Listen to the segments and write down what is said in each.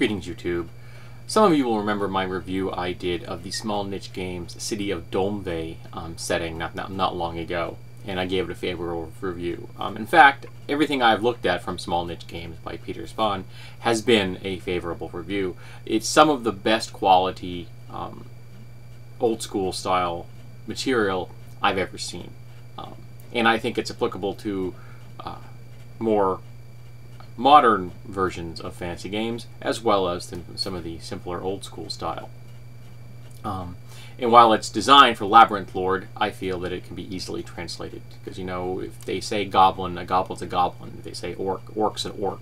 Greetings, YouTube. Some of you will remember my review I did of the small niche games City of Domvay setting not long ago, and I gave it a favorable review. In fact, everything I've looked at from Small Niche Games by Peter Spahn has been a favorable review. It's some of the best quality old school style material I've ever seen, and I think it's applicable to more modern versions of fantasy games, as well as some of the simpler old school style. And while it's designed for Labyrinth Lord, I feel that it can be easily translated. Because, you know, if they say goblin, a goblin's a goblin. If they say orc, orc's an orc.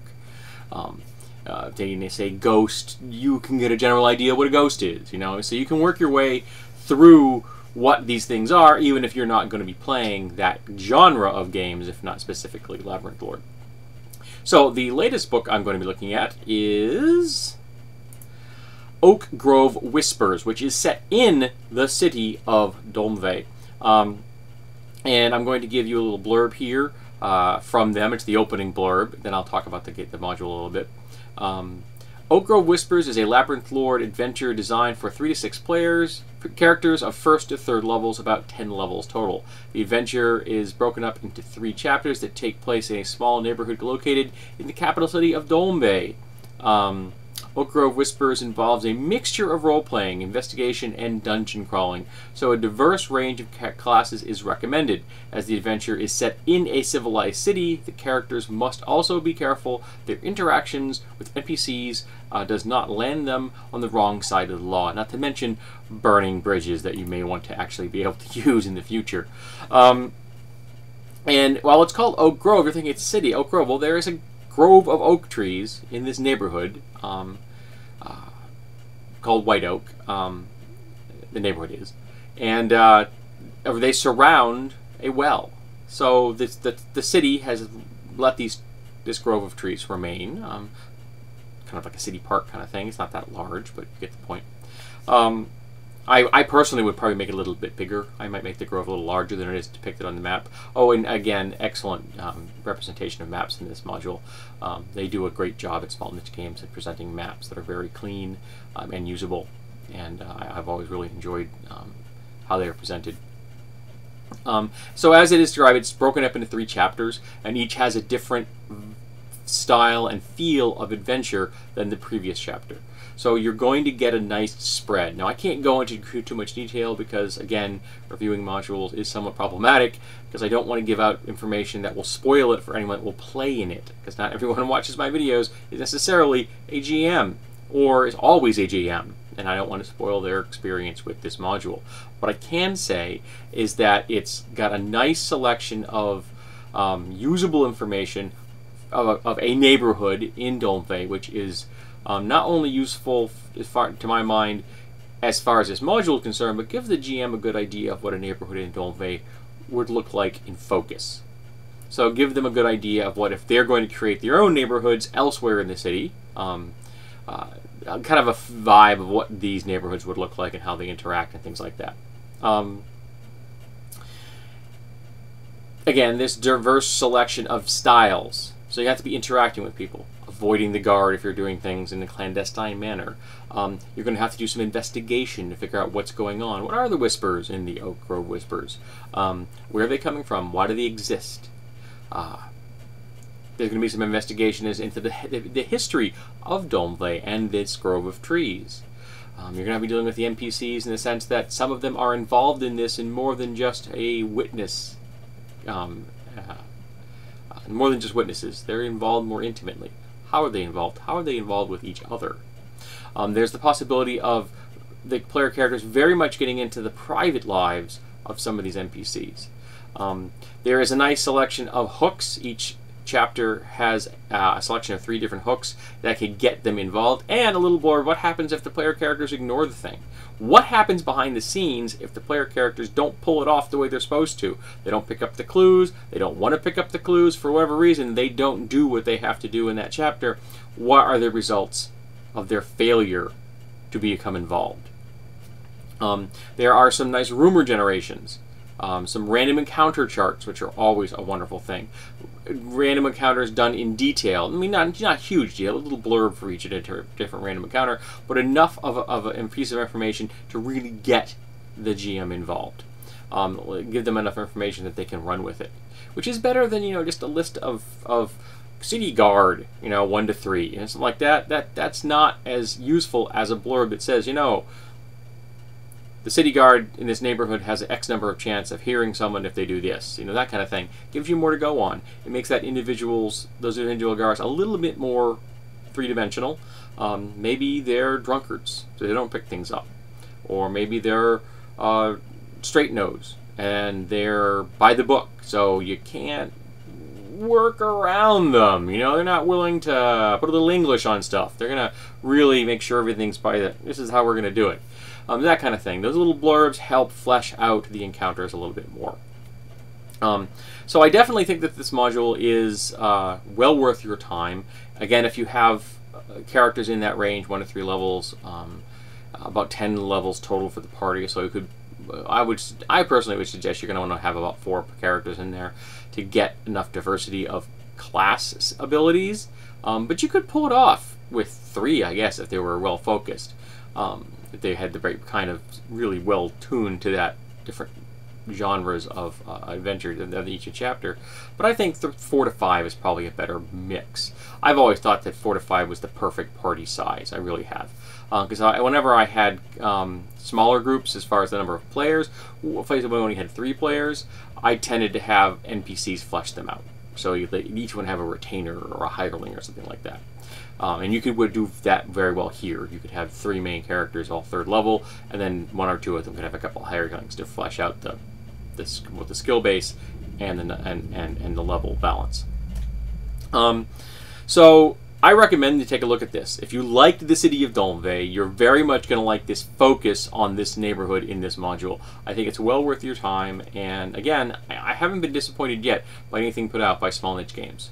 If they say ghost, you can get a general idea what a ghost is, you know. So you can work your way through what these things are, even if you're not going to be playing that genre of games, if not specifically Labyrinth Lord. So the latest book I'm going to be looking at is Oak Grove Whispers, which is set in the city of Domvay. And I'm going to give you a little blurb here from them. It's the opening blurb. Then I'll talk about the module a little bit. Oak Grove Whispers is a Labyrinth Lord adventure designed for 3 to 6 players, characters of 1st to 3rd levels, about 10 levels total. The adventure is broken up into 3 chapters that take place in a small neighborhood located in the capital city of Domvay. Oak Grove Whispers involves a mixture of role-playing, investigation, and dungeon crawling, so a diverse range of classes is recommended. As the adventure is set in a civilized city, the characters must also be careful their interactions with NPCs does not land them on the wrong side of the law, not to mention burning bridges that you may want to actually be able to use in the future. And while it's called Oak Grove, you're thinking it's a city, Oak Grove. Well, there is a grove of oak trees in this neighborhood called White Oak. The neighborhood is, and they surround a well. So the city has let this grove of trees remain, kind of like a city park kind of thing. It's not that large, but you get the point. I personally would probably make it a little bit bigger. I might make the grove a little larger than it is depicted on the map. Oh, and again, excellent representation of maps in this module. They do a great job at Small Niche Games at presenting maps that are very clean and usable. And I've always really enjoyed how they are presented. So as it is described, it's broken up into 3 chapters, and each has a different style and feel of adventure than the previous chapter. So you're going to get a nice spread. Now, I can't go into too much detail because, again, reviewing modules is somewhat problematic because I don't want to give out information that will spoil it for anyone that will play in it, because not everyone who watches my videos is necessarily a GM or is always a GM, and I don't want to spoil their experience with this module. What I can say is that it's got a nice selection of usable information of a neighborhood in Domvay, which is not only useful to my mind as far as this module is concerned, but gives the GM a good idea of what a neighborhood in Domvay would look like in focus. So give them a good idea of what if they're going to create their own neighborhoods elsewhere in the city, kind of a vibe of what these neighborhoods would look like and how they interact and things like that. Again, this diverse selection of styles. So you have to be interacting with people, avoiding the guard if you're doing things in a clandestine manner. You're going to have to do some investigation to figure out what's going on. What are the whispers in the Oak Grove Whispers? Where are they coming from? Why do they exist? There's going to be some investigation into the history of Domvay and this grove of trees. You're going to be dealing with the NPCs in the sense that some of them are involved in this in more than just a witness. More than just witnesses. They're involved more intimately. How are they involved? How are they involved with each other? There's the possibility of the player characters very much getting into the private lives of some of these NPCs. There is a nice selection of hooks. Each chapter has a selection of 3 different hooks that can get them involved, and a little more of what happens if the player characters ignore the thing. What happens behind the scenes if the player characters don't pull it off the way they're supposed to? They don't pick up the clues, they don't want to pick up the clues, for whatever reason, they don't do what they have to do in that chapter. What are the results of their failure to become involved? There are some nice rumor generations. Some random encounter charts, which are always a wonderful thing. Random encounters done in detail. I mean, not a huge deal, a little blurb for each different random encounter, but enough of a piece of information to really get the GM involved. Give them enough information that they can run with it, which is better than just a list of city guard, 1 to 3, something like that. That's not as useful as a blurb that says, the city guard in this neighborhood has an X number of chance of hearing someone if they do this, that kind of thing. Gives you more to go on. It makes those individual guards a little bit more three-dimensional. Maybe they're drunkards, so they don't pick things up, or maybe they're straight nose and they're by the book, so you can't work around them. They're not willing to put a little English on stuff. They're gonna really make sure everything's this is how we're gonna do it. That kind of thing. Those little blurbs help flesh out the encounters a little bit more. So I definitely think that this module is well worth your time. Again, if you have characters in that range, 1 to 3 levels, about 10 levels total for the party, so you could. I personally would suggest you're going to want to have about 4 characters in there to get enough diversity of class abilities. But you could pull it off with 3, I guess, if they were well focused. If they had the right kind of really well tuned to that different genres of adventure in each chapter. But I think 4 to 5 is probably a better mix. I've always thought that 4 to 5 was the perfect party size. I really have. Because whenever I had smaller groups as far as the number of players, if I only had 3 players, I tended to have NPCs flesh them out. So each one have a retainer or a hireling or something like that. And you would do that very well here. You could have 3 main characters, all 3rd level, and then 1 or 2 of them could have a couple of hirelings to flesh out the skill base and the level balance. So I recommend you take a look at this. If you liked the City of Dolmvei, you're very much going to like this focus on this neighborhood in this module. I think it's well worth your time, and again, I haven't been disappointed yet by anything put out by Small Niche Games.